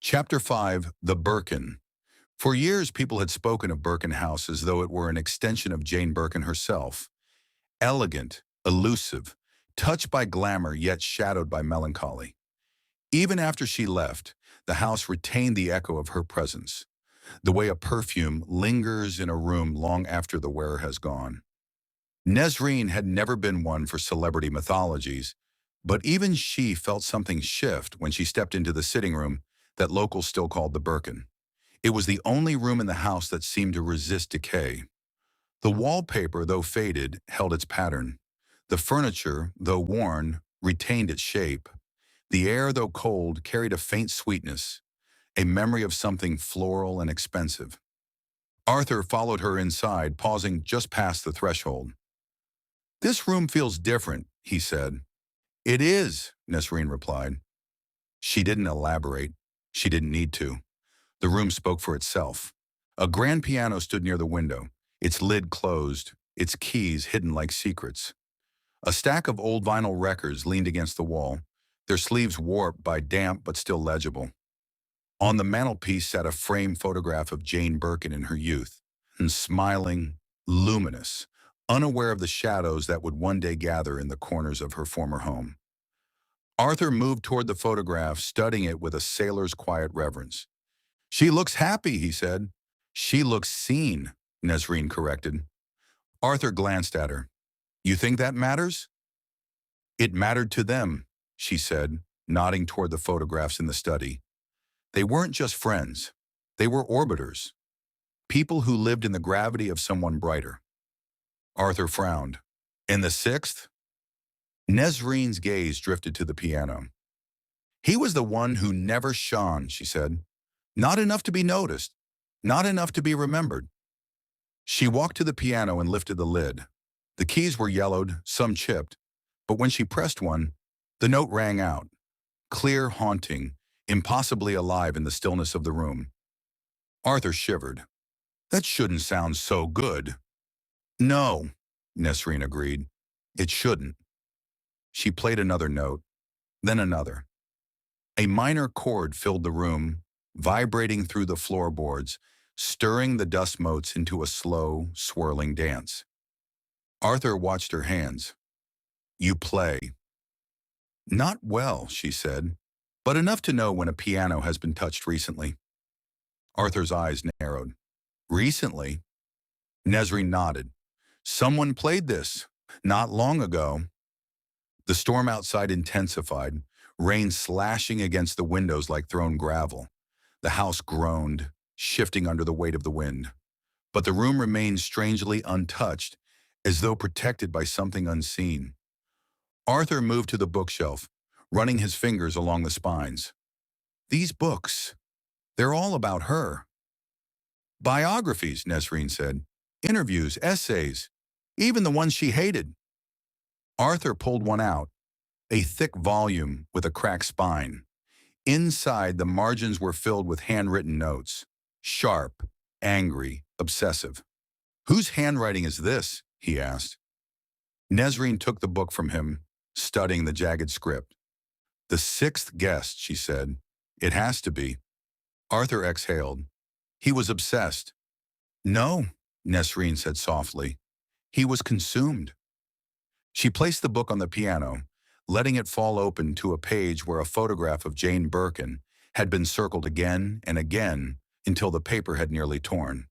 Chapter 5, The Birkin. For years, people had spoken of Birkin House as though it were an extension of Jane Birkin herself. Elegant, elusive, touched by glamour yet shadowed by melancholy. Even after she left, the house retained the echo of her presence, the way a perfume lingers in a room long after the wearer has gone. Nesrine had never been one for celebrity mythologies, but even she felt something shift when she stepped into the sitting room that locals still called the Birkin. It was the only room in the house that seemed to resist decay. The wallpaper, though faded, held its pattern. The furniture, though worn, retained its shape. The air, though cold, carried a faint sweetness, a memory of something floral and expensive. Arthur followed her inside, pausing just past the threshold. "This room feels different," he said. "It is," Nesrine replied. She didn't elaborate. She didn't need to. The room spoke for itself. A grand piano stood near the window, its lid closed, its keys hidden like secrets. A stack of old vinyl records leaned against the wall, their sleeves warped by damp but still legible. On the mantelpiece sat a framed photograph of Jane Birkin in her youth, and smiling, luminous, unaware of the shadows that would one day gather in the corners of her former home. Arthur moved toward the photograph, studying it with a sailor's quiet reverence. "She looks happy," he said. "She looks seen," Nesrine corrected. Arthur glanced at her. "You think that matters?" "It mattered to them," she said, nodding toward the photographs in the study. They weren't just friends. They were orbiters, people who lived in the gravity of someone brighter. Arthur frowned. "In the sixth?" Nesrine's gaze drifted to the piano. "He was the one who never shone," she said. "Not enough to be noticed, not enough to be remembered." She walked to the piano and lifted the lid. The keys were yellowed, some chipped, but when she pressed one, the note rang out, clear, haunting, impossibly alive in the stillness of the room. Arthur shivered. "That shouldn't sound so good." "No," Nesrine agreed. "It shouldn't." She played another note, then another. A minor chord filled the room, vibrating through the floorboards, stirring the dust motes into a slow, swirling dance. Arthur watched her hands. "You play." "Not well," she said, "but enough to know when a piano has been touched recently." Arthur's eyes narrowed. "Recently?" Nesrine nodded. "Someone played this, not long ago." The storm outside intensified, rain slashing against the windows like thrown gravel. The house groaned, shifting under the weight of the wind. But the room remained strangely untouched, as though protected by something unseen. Arthur moved to the bookshelf, running his fingers along the spines. "These books, they're all about her." "Biographies," Nesrine said. "Interviews, essays, even the ones she hated." Arthur pulled one out, a thick volume with a cracked spine. Inside, the margins were filled with handwritten notes. Sharp, angry, obsessive. "Whose handwriting is this?" he asked. Nesrine took the book from him, studying the jagged script. "The sixth guest," she said. "It has to be." Arthur exhaled. He was obsessed. "No," Nesrine said softly. "He was consumed." She placed the book on the piano, letting it fall open to a page where a photograph of Jane Birkin had been circled again and again until the paper had nearly torn.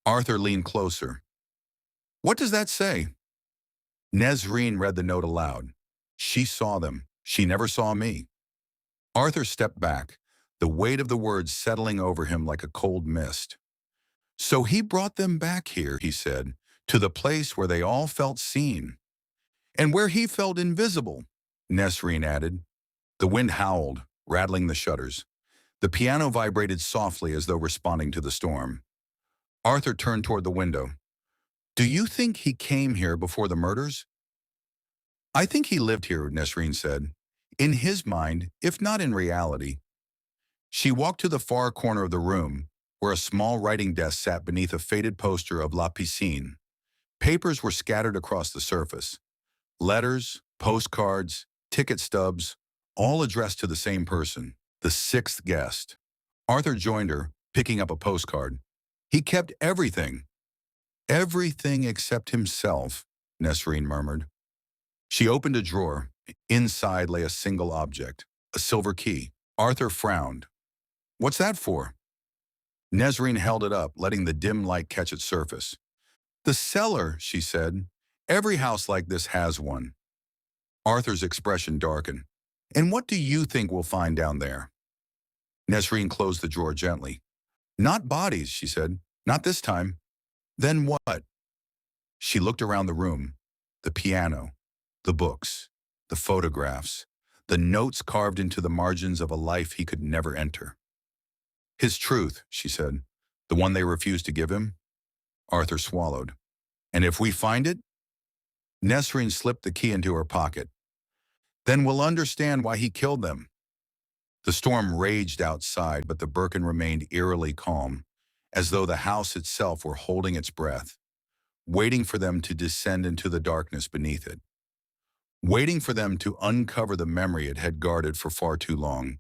Arthur leaned closer. "What does that say?" Nesrine read the note aloud. "She saw them. She never saw me." Arthur stepped back, the weight of the words settling over him like a cold mist. "So he brought them back here," he said, "to the place where they all felt seen. And where he felt invisible," Nesrine added. The wind howled, rattling the shutters. The piano vibrated softly as though responding to the storm. Arthur turned toward the window. "Do you think he came here before the murders?" "I think he lived here," Nesrine said. "In his mind, if not in reality." She walked to the far corner of the room, where a small writing desk sat beneath a faded poster of La Piscine. Papers were scattered across the surface. Letters, postcards, ticket stubs, all addressed to the same person, the sixth guest. Arthur joined her, picking up a postcard. He kept everything. Everything except himself, Nesrine murmured. She opened a drawer. Inside lay a single object, a silver key. Arthur frowned. What's that for? Nesrine held it up, letting the dim light catch its surface. The cellar, she said. Every house like this has one. Arthur's expression darkened. And what do you think we'll find down there? Nesrine closed the drawer gently. Not bodies, she said. Not this time. Then what? She looked around the room. The piano, the books, the photographs, the notes carved into the margins of a life he could never enter. His truth, she said. The one they refused to give him? Arthur swallowed. And if we find it? Nesrine slipped the key into her pocket. Then we'll understand why he killed them. The storm raged outside, but the Birkin remained eerily calm, as though the house itself were holding its breath, waiting for them to descend into the darkness beneath it, waiting for them to uncover the memory it had guarded for far too long.